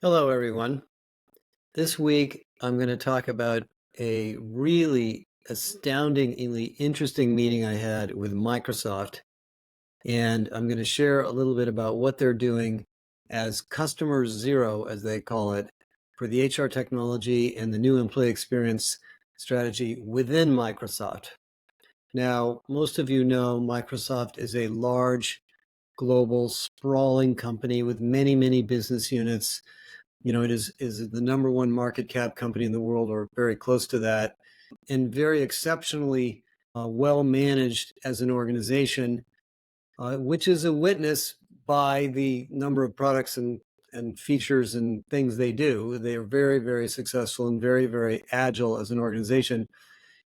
Hello, everyone. This week, I'm going to talk about a really astoundingly interesting meeting I had with Microsoft. And I'm going to share a little bit about what they're doing as customer zero, as they call it, for the HR technology and the new employee experience strategy within Microsoft. Now, most of you know Microsoft is a large, global, sprawling company with many, many business units. It is the number one market cap company in the world, or very close to that, and very exceptionally well managed as an organization, which is a witness by the number of products and features and things they do. They are very, very successful and very, very agile as an organization.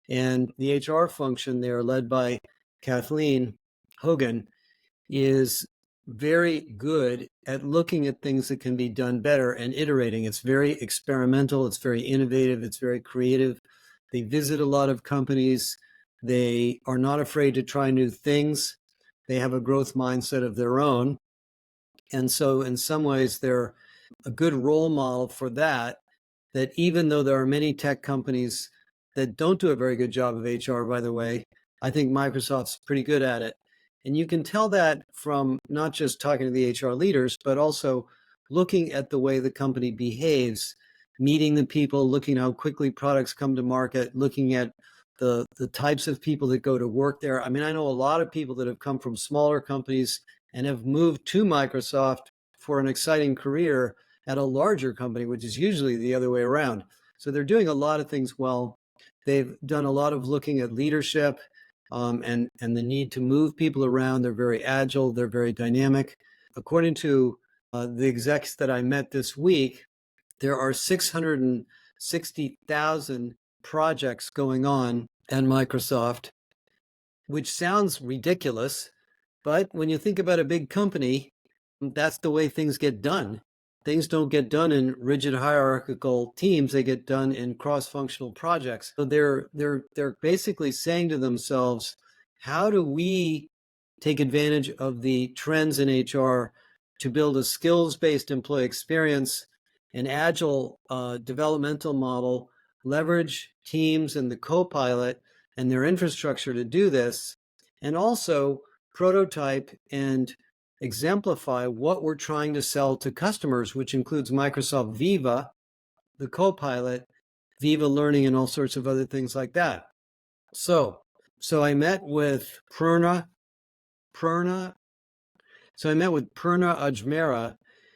And the HR function, they are led by Kathleen Hogan, is very good at looking at things that can be done better and iterating. It's very experimental, it's very innovative, it's very creative. They visit a lot of companies. They are not afraid to try new things. They have a growth mindset of their own. And so in some ways, they're a good role model for that, that even though there are many tech companies that don't do a very good job of HR, by the way, I think Microsoft's pretty good at it. And you can tell that from not just talking to the HR leaders, but also looking at the way the company behaves, meeting the people, looking how quickly products come to market, looking at the types of people that go to work there. I mean, I know a lot of people that have come from smaller companies and have moved to Microsoft for an exciting career at a larger company, which is usually the other way around. So they're doing a lot of things well. They've done a lot of looking at leadership and the need to move people around. They're very agile. They're very dynamic. According to the execs that I met this week, there are 660,000 projects going on at Microsoft, which sounds ridiculous. But when you think about a big company, that's the way things get done. Things don't get done in rigid hierarchical teams. They get done in cross-functional projects. So they're basically saying to themselves, how do we take advantage of the trends in HR to build a skills-based employee experience, an agile developmental model, leverage teams and the Copilot and their infrastructure to do this, and also prototype and exemplify what we're trying to sell to customers, which includes Microsoft Viva, the Copilot, Viva Learning, and all sorts of other things like that. So I met with Purna Ajmera,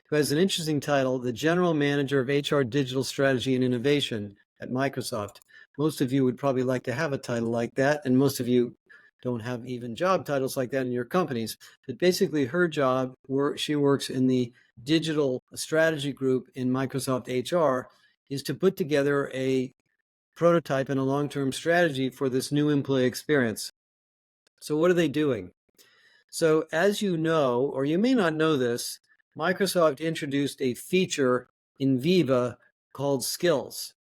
who has an interesting title, the General Manager of HR Digital Strategy and Innovation at Microsoft. Most of you would probably like to have a title like that, and most of you don't have even job titles like that in your companies. But basically her job, she works in the digital strategy group in Microsoft HR, is to put together a prototype and a long-term strategy for this new employee experience. So what are they doing? So as you know, or you may not know this, Microsoft introduced a feature in Viva called Skills.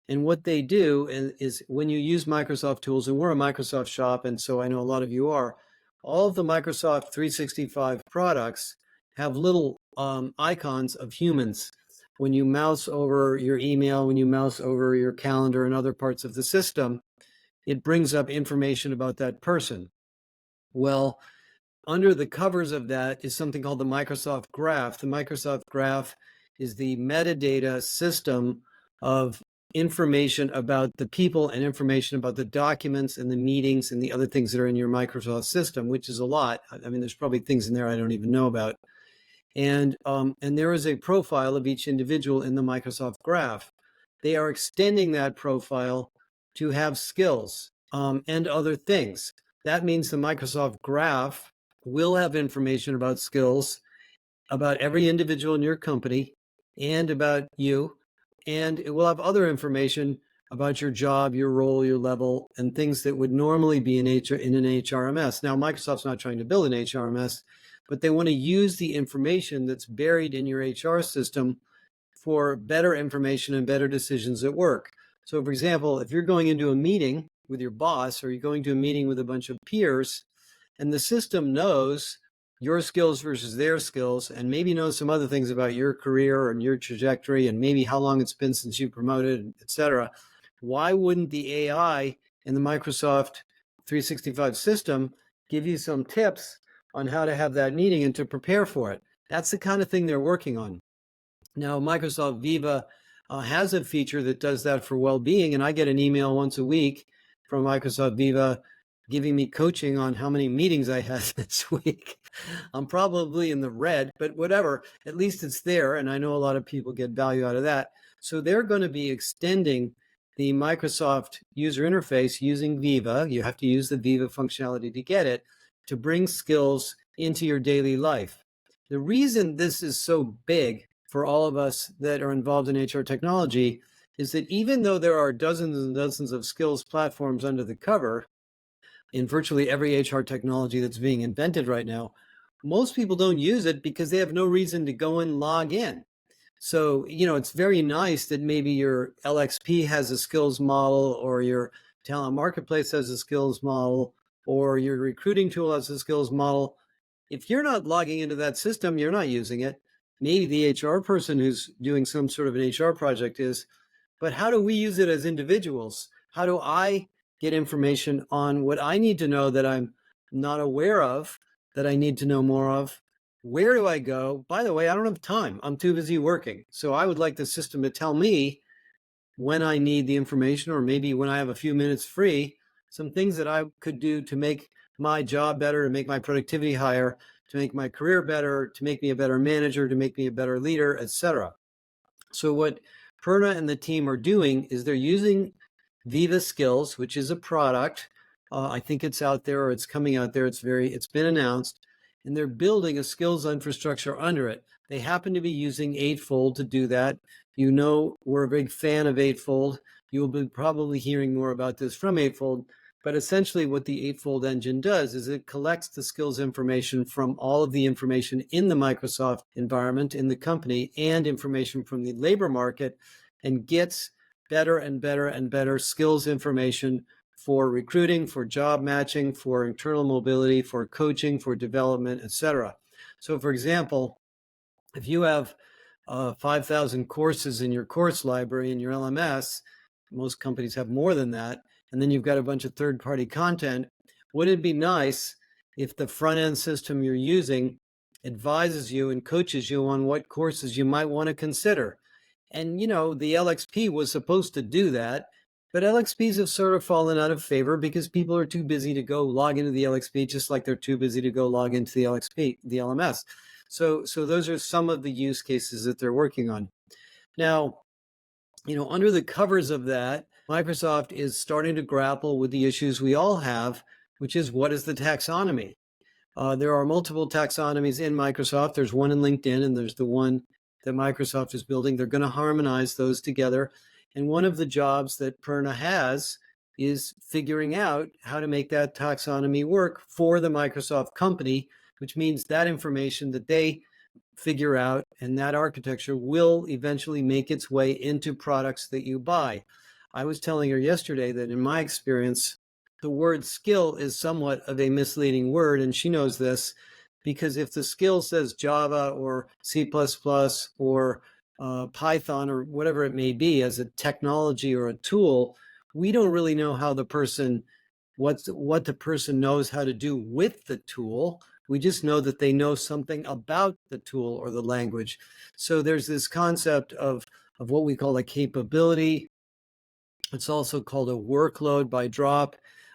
And what they do is when you use Microsoft tools, and we're a Microsoft shop, and so I know a lot of you are, all of the Microsoft 365 products have little icons of humans. When you mouse over your email, when you mouse over your calendar and other parts of the system, it brings up information about that person. Well, under the covers of that is something called the Microsoft Graph. The Microsoft Graph is the metadata system of information about the people and information about the documents and the meetings and the other things that are in your Microsoft system, which is a lot. I mean, there's probably things in there I don't even know about. And there is a profile of each individual in the Microsoft Graph. They are extending that profile to have skills and other things. That means the Microsoft Graph will have information about skills, about every individual in your company, and about you. And it will have other information about your job, your role, your level, and things that would normally be in an HRMS. Now, Microsoft's not trying to build an HRMS, but they want to use the information that's buried in your HR system for better information and better decisions at work. So, for example, if you're going into a meeting with your boss, or you're going to a meeting with a bunch of peers, and the system knows your skills versus their skills, and maybe know some other things about your career and your trajectory and maybe how long it's been since you promoted, et cetera, why wouldn't the AI in the Microsoft 365 system give you some tips on how to have that meeting and to prepare for it? That's the kind of thing they're working on. Now, Microsoft Viva has a feature that does that for well-being, and I get an email once a week from Microsoft Viva giving me coaching on how many meetings I had this week. I'm probably in the red, but whatever, at least it's there, and I know a lot of people get value out of that. So they're going to be extending the Microsoft user interface using Viva. You have to use the Viva functionality to get it, to bring skills into your daily life. The reason this is so big for all of us that are involved in HR technology is that even though there are dozens and dozens of skills platforms under the cover in virtually every HR technology that's being invented right now, most people don't use it because they have no reason to go and log in. So, it's very nice that maybe your LXP has a skills model, or your talent marketplace has a skills model, or your recruiting tool has a skills model. If you're not logging into that system, you're not using it. Maybe the HR person who's doing some sort of an HR project is, but how do we use it as individuals? How do I get information on what I need to know that I'm not aware of, that I need to know more of? Where do I go? By the way, I don't have time. I'm too busy working. So I would like the system to tell me when I need the information, or maybe when I have a few minutes free, some things that I could do to make my job better, to make my productivity higher, to make my career better, to make me a better manager, to make me a better leader, etc. So what Perna and the team are doing is they're using Viva Skills, which is a product. I think it's out there, or it's coming out there. It's been announced, and they're building a skills infrastructure under it. They happen to be using Eightfold to do that. We're a big fan of Eightfold. You will be probably hearing more about this from Eightfold. But essentially what the Eightfold engine does is it collects the skills information from all of the information in the Microsoft environment, in the company, and information from the labor market, and gets better and better and better skills information for recruiting, for job matching, for internal mobility, for coaching, for development, etc. So for example, if you have 5,000 courses in your course library in your LMS, most companies have more than that, and then you've got a bunch of third-party content, wouldn't it be nice if the front-end system you're using advises you and coaches you on what courses you might want to consider? And, the LXP was supposed to do that, but LXPs have sort of fallen out of favor because people are too busy to go log into the LXP, just like they're too busy to go log into the LXP, the LMS. So those are some of the use cases that they're working on. Now, under the covers of that, Microsoft is starting to grapple with the issues we all have, which is, what is the taxonomy? There are multiple taxonomies in Microsoft. There's one in LinkedIn, and there's the one that Microsoft is building. They're going to harmonize those together. And one of the jobs that Perna has is figuring out how to make that taxonomy work for the Microsoft company, which means that information that they figure out and that architecture will eventually make its way into products that you buy. I was telling her yesterday that in my experience, the word skill is somewhat of a misleading word, and she knows this, because if the skill says Java or C++ or Python or whatever it may be as a technology or a tool, we don't really know how the person, what the person knows how to do with the tool. We just know that they know something about the tool or the language. So there's this concept of what we call a capability. It's also called a workload by drop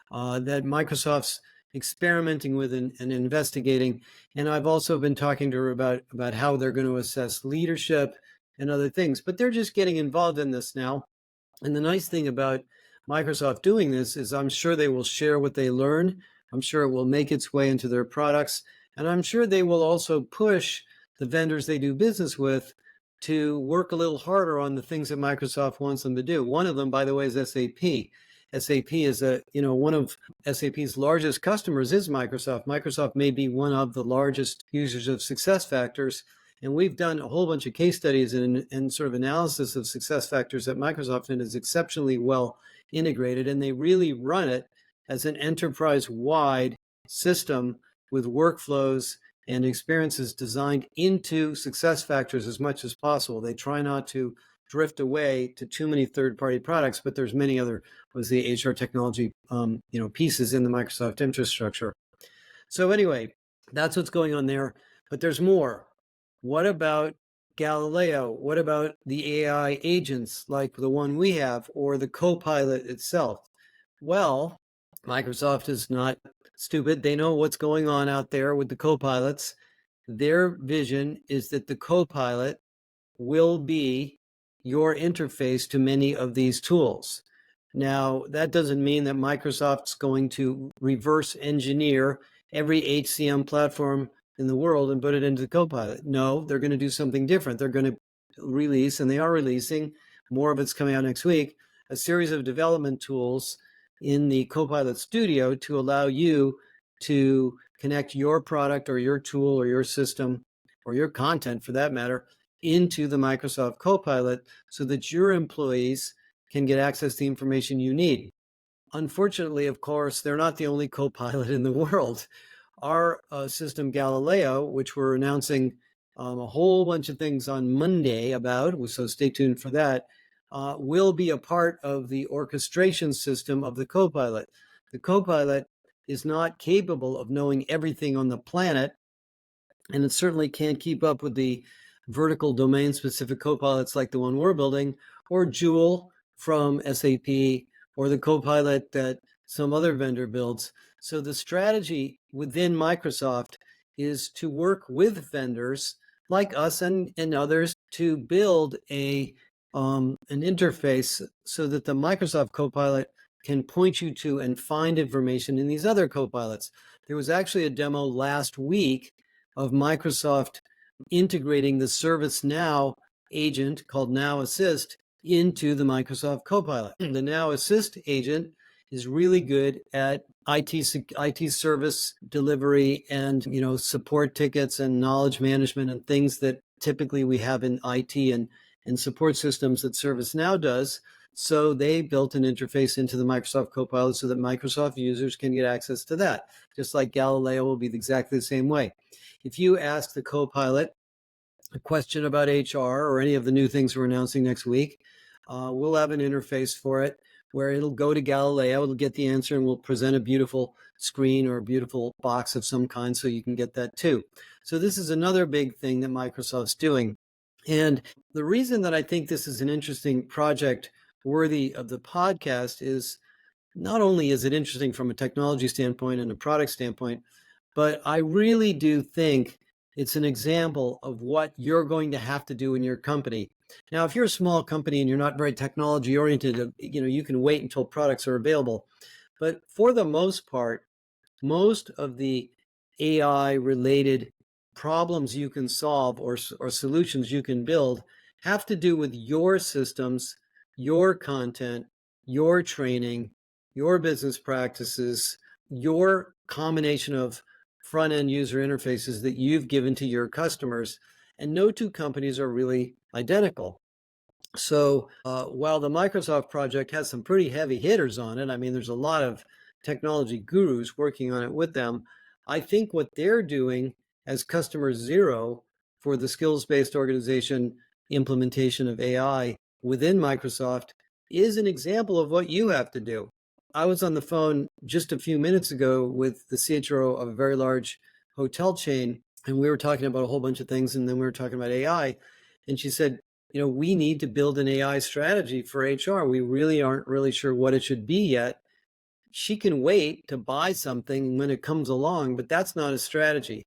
that Microsoft's experimenting with and investigating. And I've also been talking to her about how they're going to assess leadership and other things. But they're just getting involved in this now. And the nice thing about Microsoft doing this is I'm sure they will share what they learn. I'm sure it will make its way into their products. And I'm sure they will also push the vendors they do business with to work a little harder on the things that Microsoft wants them to do. One of them, by the way, is SAP. SAP is one of SAP's largest customers is Microsoft. Microsoft may be one of the largest users of SuccessFactors. And we've done a whole bunch of case studies and sort of analysis of SuccessFactors at Microsoft, and is exceptionally well integrated. And they really run it as an enterprise-wide system with workflows and experiences designed into success factors as much as possible. They try not to drift away to too many third-party products, but there's many other the HR technology pieces in the Microsoft infrastructure. So anyway, that's what's going on there. But there's more. What about Galileo? What about the AI agents like the one we have, or the Copilot itself? Well, Microsoft is not stupid. They know what's going on out there with the Copilots. Their vision is that the Copilot will be your interface to many of these tools. Now, that doesn't mean that Microsoft's going to reverse engineer every HCM platform in the world and put it into the Copilot. No, they're going to do something different. They're going to release, and they are releasing, more of it's coming out next week, a series of development tools in the Copilot Studio to allow you to connect your product or your tool or your system or your content, for that matter, into the Microsoft Copilot so that your employees can get access to the information you need. Unfortunately, of course, they're not the only Copilot in the world. Our system Galileo, which we're announcing a whole bunch of things on Monday about, so stay tuned for that, will be a part of the orchestration system of the Copilot. The Copilot is not capable of knowing everything on the planet, and it certainly can't keep up with the vertical domain-specific Copilots like the one we're building, or Joule from SAP, or the Copilot that some other vendor builds. So the strategy within Microsoft is to work with vendors like us and others to build an interface so that the Microsoft Copilot can point you to and find information in these other Copilots. There was actually a demo last week of Microsoft integrating the ServiceNow agent called Now Assist into the Microsoft Copilot. The Now Assist agent is really good at IT service delivery and support tickets and knowledge management and things that typically we have in IT and support systems that ServiceNow does. So they built an interface into the Microsoft Copilot so that Microsoft users can get access to that. Just like Galileo will be exactly the same way. If you ask the Copilot a question about HR or any of the new things we're announcing next week, we'll have an interface for it where it'll go to Galileo, it'll get the answer, and we'll present a beautiful screen or a beautiful box of some kind so you can get that too. So this is another big thing that Microsoft's doing. And the reason that I think this is an interesting project worthy of the podcast is not only is it interesting from a technology standpoint and a product standpoint, but I really do think it's an example of what you're going to have to do in your company. Now, if you're a small company and you're not very technology oriented, you can wait until products are available. But for the most part, most of the AI related problems you can solve or solutions you can build have to do with your systems, your content, your training, your business practices, your combination of front-end user interfaces that you've given to your customers. And no two companies are really identical. So while the Microsoft project has some pretty heavy hitters on it, I mean, there's a lot of technology gurus working on it with them. I think what they're doing as customer zero for the skills-based organization implementation of AI within Microsoft is an example of what you have to do. I was on the phone just a few minutes ago with the CHRO of a very large hotel chain, and we were talking about a whole bunch of things, and then we were talking about AI, and she said, we need to build an AI strategy for HR. We really aren't really sure what it should be yet. She can wait to buy something when it comes along, but that's not a strategy.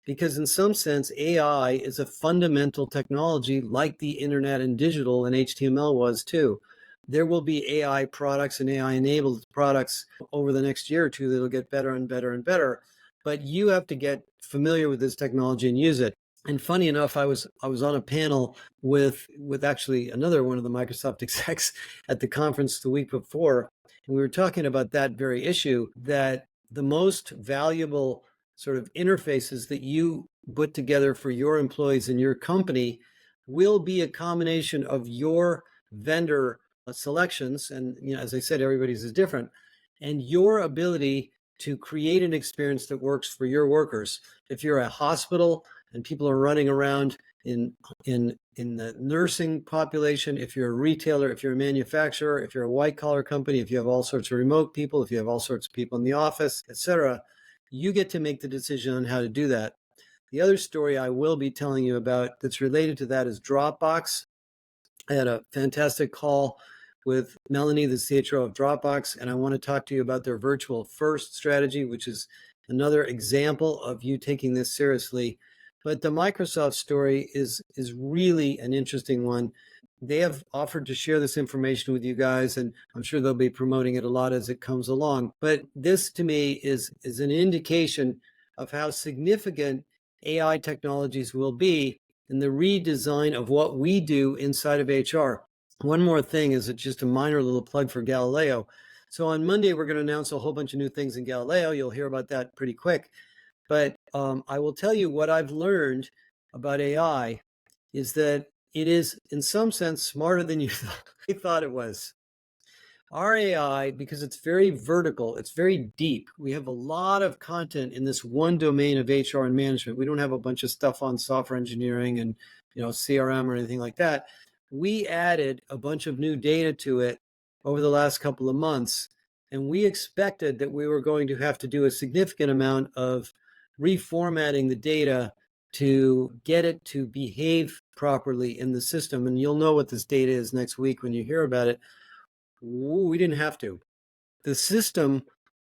Because in some sense, AI is a fundamental technology like the internet and digital and HTML was too. There will be AI products and AI-enabled products over the next year or two that'll get better and better and better. But you have to get familiar with this technology and use it. And funny enough, I was on a panel with actually another one of the Microsoft execs at the conference the week before, and we were talking about that very issue, that the most valuable sort of interfaces that you put together for your employees in your company will be a combination of your vendor selections, and as I said, everybody's is different, and your ability to create an experience that works for your workers. If you're a hospital and people are running around in the nursing population, if you're a retailer, if you're a manufacturer, if you're a white collar company, if you have all sorts of remote people, if you have all sorts of people in the office, etc., you get to make the decision on how to do that. The other story I will be telling you about that's related to that is Dropbox. I had a fantastic call with Melanie, the CHRO of Dropbox, and I want to talk to you about their virtual first strategy, which is another example of you taking this seriously. But the Microsoft story is really an interesting one. They have offered to share this information with you guys, and I'm sure they'll be promoting it a lot as it comes along. But this, to me, is an indication of how significant AI technologies will be in the redesign of what we do inside of HR. One more thing is just a minor little plug for Galileo. So on Monday, we're going to announce a whole bunch of new things in Galileo. You'll hear about that pretty quick. But I will tell you what I've learned about AI is that it is, in some sense, smarter than you thought it was. Our AI, because it's very vertical, it's very deep. We have a lot of content in this one domain of HR and management. We don't have a bunch of stuff on software engineering and CRM or anything like that. We added a bunch of new data to it over the last couple of months, and we expected that we were going to have to do a significant amount of reformatting the data to get it to behave properly in the system. And you'll know what this data is next week when you hear about it. We didn't have to. The system,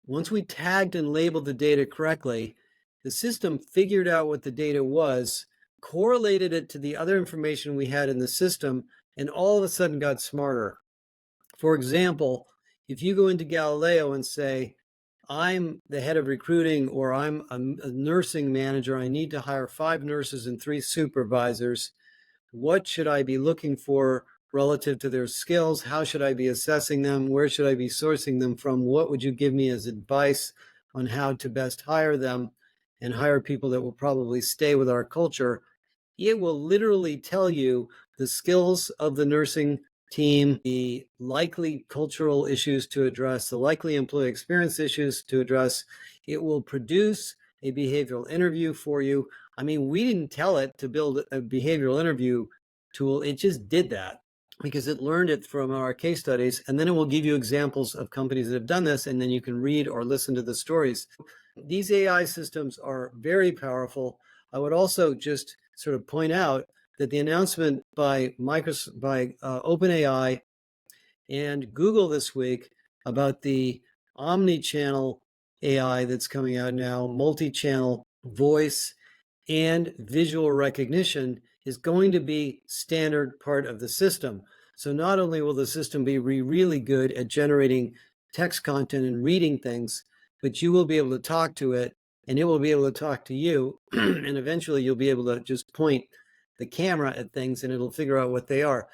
once we tagged and labeled the data correctly, the system figured out what the data was, correlated it to the other information we had in the system, and all of a sudden got smarter. For example, if you go into Galileo and say, I'm the head of recruiting, or I'm a nursing manager, I need to hire 5 nurses and 3 supervisors, what should I be looking for relative to their skills? How should I be assessing them? Where should I be sourcing them from? What would you give me as advice on how to best hire them and hire people that will probably stay with our culture? It will literally tell you the skills of the nursing team, the likely cultural issues to address, the likely employee experience issues to address. It will produce a behavioral interview for you. I mean, we didn't tell it to build a behavioral interview tool. It just did that because it learned it from our case studies. And then it will give you examples of companies that have done this. And then you can read or listen to the stories. These AI systems are very powerful. I would also just sort of point out that the announcement by OpenAI and Google this week about the omni-channel AI that's coming out now, multi-channel voice and visual recognition, is going to be standard part of the system. So not only will the system be really good at generating text content and reading things, but you will be able to talk to it and it will be able to talk to you. And eventually you'll be able to just point the camera at things and it'll figure out what they are.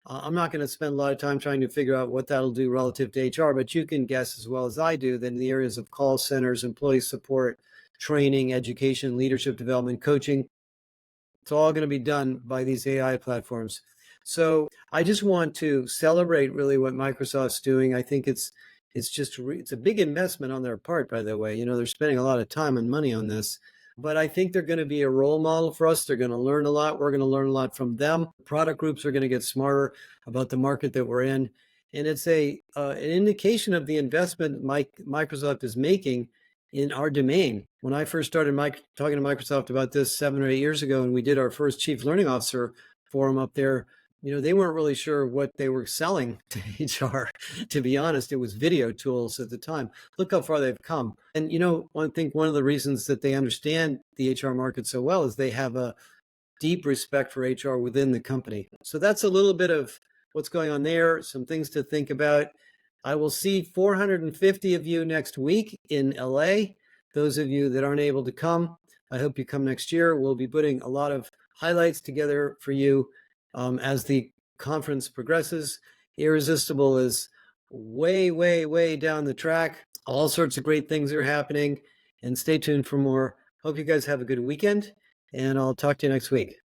I'm not going to spend a lot of time trying to figure out what that'll do relative to HR, but you can guess as well as I do that in the areas of call centers, employee support, training, education, leadership development, coaching, it's all going to be done by these AI platforms. So I just want to celebrate really what Microsoft's doing. I think it's a big investment on their part, by the way. They're spending a lot of time and money on this. But I think they're going to be a role model for us. They're going to learn a lot. We're going to learn a lot from them. Product groups are going to get smarter about the market that we're in. And it's an indication of the investment Microsoft is making in our domain. When I first started talking to Microsoft about this 7 or 8 years ago, and we did our first Chief Learning Officer forum up there, they weren't really sure what they were selling to HR. To be honest, it was video tools at the time. Look how far they've come. And I think one of the reasons that they understand the HR market so well is they have a deep respect for HR within the company. So that's a little bit of what's going on there, some things to think about. I will see 450 of you next week in LA. Those of you that aren't able to come, I hope you come next year. We'll be putting a lot of highlights together for you as the conference progresses. Irresistible is way, way, way down the track. All sorts of great things are happening, and stay tuned for more. Hope you guys have a good weekend, and I'll talk to you next week.